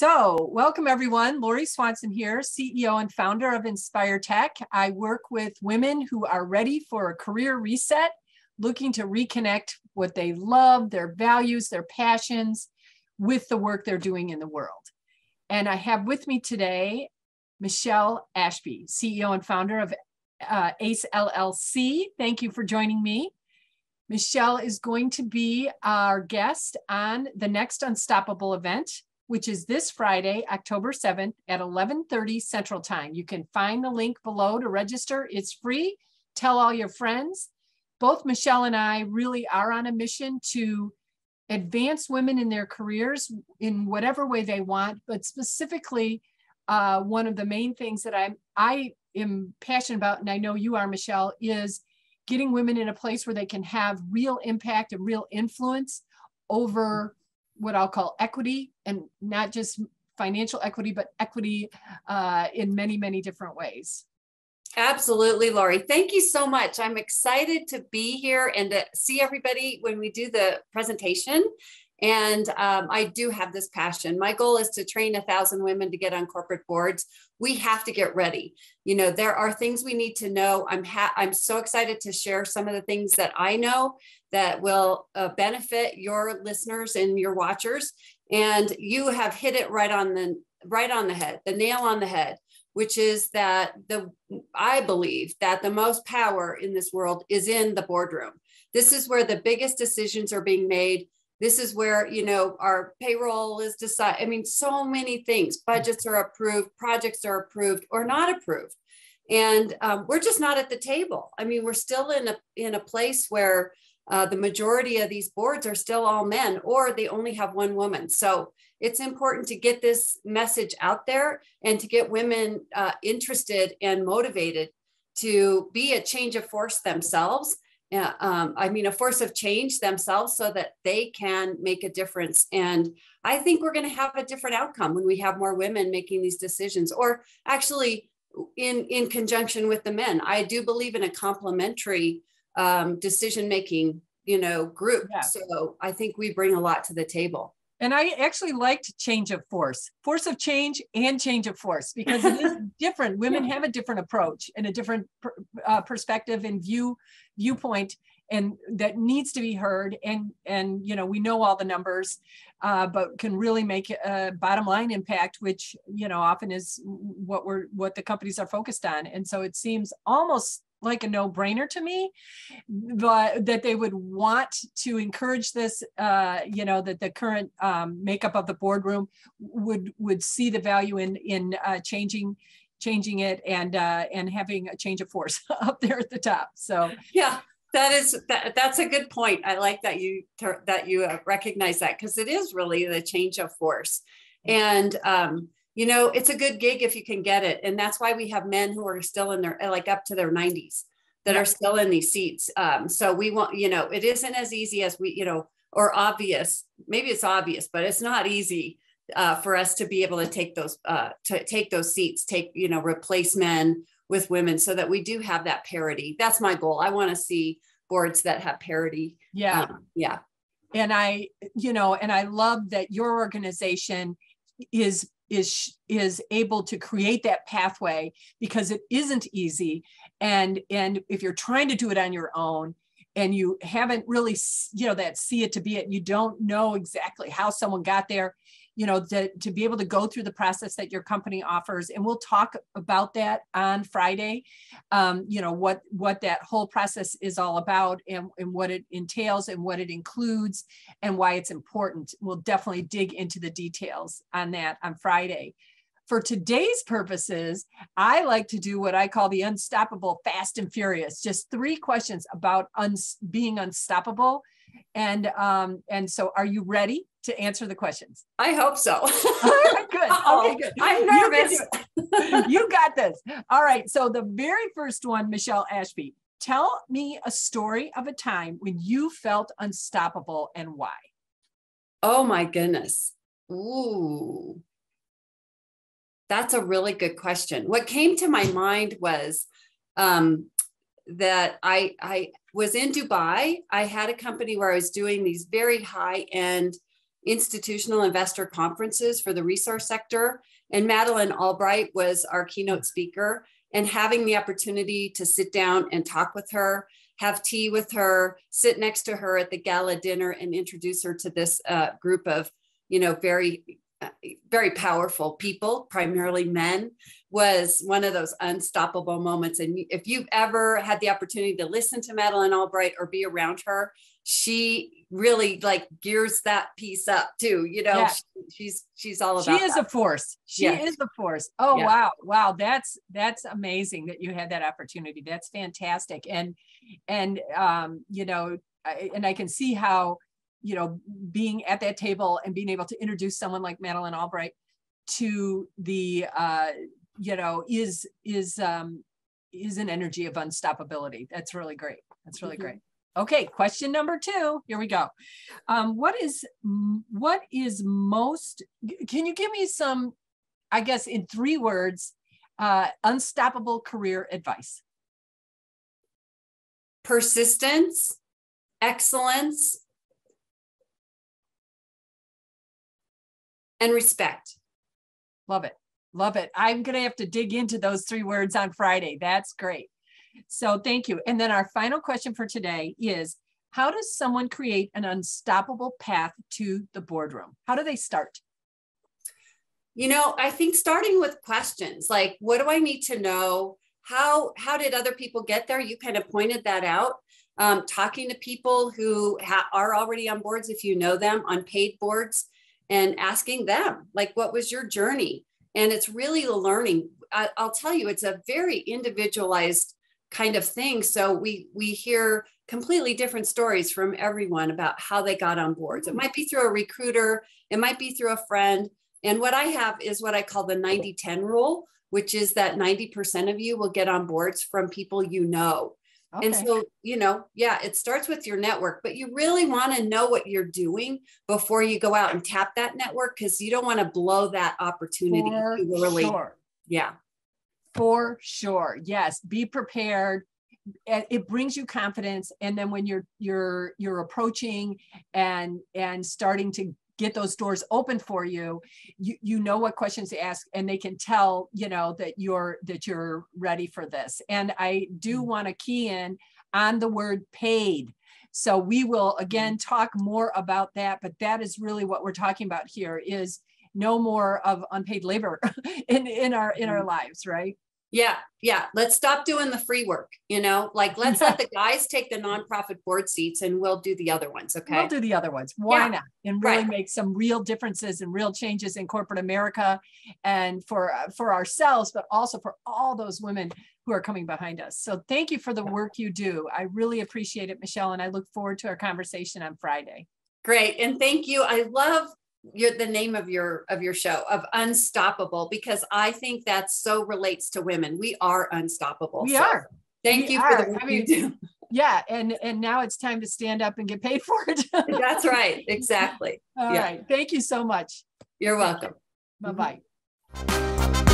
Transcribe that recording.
So welcome everyone. Laurie Swanson here, CEO and founder of InspiHER Tech. I work with women who are ready for a career reset, looking to reconnect what they love, their values, their passions with the work they're doing in the world. And I have with me today, Michele Ashby, CEO and founder of ACE LLC. Thank you for joining me. Michele is going to be our guest on the next Unstoppable event, which is this Friday, October 7th at 11:30 Central Time. You can find the link below to register. It's free. Tell all your friends. Both Michele and I really are on a mission to advance women in their careers in whatever way they want, but specifically, one of the main things that I am passionate about, and I know you are, Michele, is getting women in a place where they can have real impact and real influence over what I'll call equity, and not just financial equity, but equity in many, many different ways. Absolutely, Laurie. Thank you so much. I'm excited to be here and to see everybody when we do the presentation. And I do have this passion. My goal is to train 1,000 women to get on corporate boards. We have to get ready. You know, there are things we need to know. I'm so excited to share some of the things that I know that will benefit your listeners and your watchers. And you have hit it right on the head, the nail on the head, which is that I believe that the most power in this world is in the boardroom. This is where the biggest decisions are being made. This is where, you know, our payroll is decided. I mean, so many things. Budgets are approved, projects are approved or not approved. And we're just not at the table. I mean, we're still in a place where the majority of these boards are still all men, or they only have one woman. So it's important to get this message out there and to get women interested and motivated to be a change of force themselves. A force of change themselves so that they can make a difference. And I think we're going to have a different outcome when we have more women making these decisions, or actually in conjunction with the men. I do believe in a complementary decision-making, group. Yeah. So I think we bring a lot to the table. And I actually liked change of force of change and change of force, because it is different. Women have a different approach and a different perspective and viewpoint, and that needs to be heard. And we know all the numbers, but can really make a bottom line impact, which, often is what the companies are focused on. And so it seems almost like a no-brainer to me, but that they would want to encourage this, that the current makeup of the boardroom would see the value in changing it and having a change of force up there at the top. So yeah, that's a good point. I like that you recognize that, because it is really the change of force. And it's a good gig if you can get it. And that's why we have men who are still in their, up to their 90s that are still in these seats. So we want, it isn't as easy as or obvious. Maybe it's obvious, but it's not easy for us to be able to take those seats, replace men with women, so that we do have that parity. That's my goal. I want to see boards that have parity. Yeah. And I love that your organization is able to create that pathway, because it isn't easy. And if you're trying to do it on your own and you haven't really, that see it to be it, you don't know exactly how someone got there, to be able to go through the process that your company offers. And we'll talk about that on Friday, what that whole process is all about, and what it entails and what it includes and why it's important. We'll definitely dig into the details on that on Friday. For today's purposes, I like to do what I call the unstoppable, fast and furious. Just 3 questions about being unstoppable. And so are you ready to answer the questions? I hope so. Good. Okay, good. I'm nervous. You got this. All right. So the very first one, Michele Ashby, tell me a story of a time when you felt unstoppable and why. Oh my goodness. Ooh. That's a really good question. What came to my mind was that I was in Dubai. I had a company where I was doing these very high-end institutional investor conferences for the resource sector. And Madeline Albright was our keynote speaker. And having the opportunity to sit down and talk with her, have tea with her, sit next to her at the gala dinner and introduce her to this group of, very powerful people, primarily men, was one of those unstoppable moments. And if you've ever had the opportunity to listen to Madeline Albright or be around her, she really like gears that piece up too. Yeah. She's all about She is that. A force. She is a force. Oh, yeah. Wow. That's amazing that you had that opportunity. That's fantastic. And I can see how, being at that table and being able to introduce someone like Madeline Albright to the, is an energy of unstoppability. That's really great. That's really great. Okay. Question number 2. Here we go. What is most, can you give me some, I guess in 3 words, unstoppable career advice? Persistence, excellence, and respect. Love it. Love it. I'm going to have to dig into those 3 words on Friday. That's great. So thank you. And then our final question for today is, how does someone create an unstoppable path to the boardroom? How do they start? I think starting with questions like, what do I need to know? How did other people get there? You kind of pointed that out. Talking to people who are already on boards, if you know them, on paid boards, and asking them, like, what was your journey? And it's really the learning. I'll tell you, it's a very individualized kind of thing. So we hear completely different stories from everyone about how they got on boards. It might be through a recruiter, it might be through a friend. And what I have is what I call the 90-10 rule, which is that 90% of you will get on boards from people you know. Okay. And so, it starts with your network, but you really want to know what you're doing before you go out and tap that network, because you don't want to blow that opportunity too early. Sure. Yeah. For sure. Yes. Be prepared. It brings you confidence. And then when you're approaching and starting to get those doors open for you, you know what questions to ask, and they can tell, that you're ready for this. And I do want to key in on the word paid. So we will again talk more about that, but that is really what we're talking about here, is no more of unpaid labor in our lives, right? Yeah. Let's stop doing the free work, let's let the guys take the nonprofit board seats and we'll do the other ones. Okay. We'll do the other ones. Why not? And really make some real differences and real changes in corporate America, and for ourselves, but also for all those women who are coming behind us. So thank you for the work you do. I really appreciate it, Michele. And I look forward to our conversation on Friday. Great. And thank you. I love the name of your show, of Unstoppable, because I think that so relates to women. We are unstoppable. We are. Thank you for the work you do. Yeah. And now it's time to stand up and get paid for it. That's right. Exactly. All right. Thank you so much. You're welcome. Bye-bye.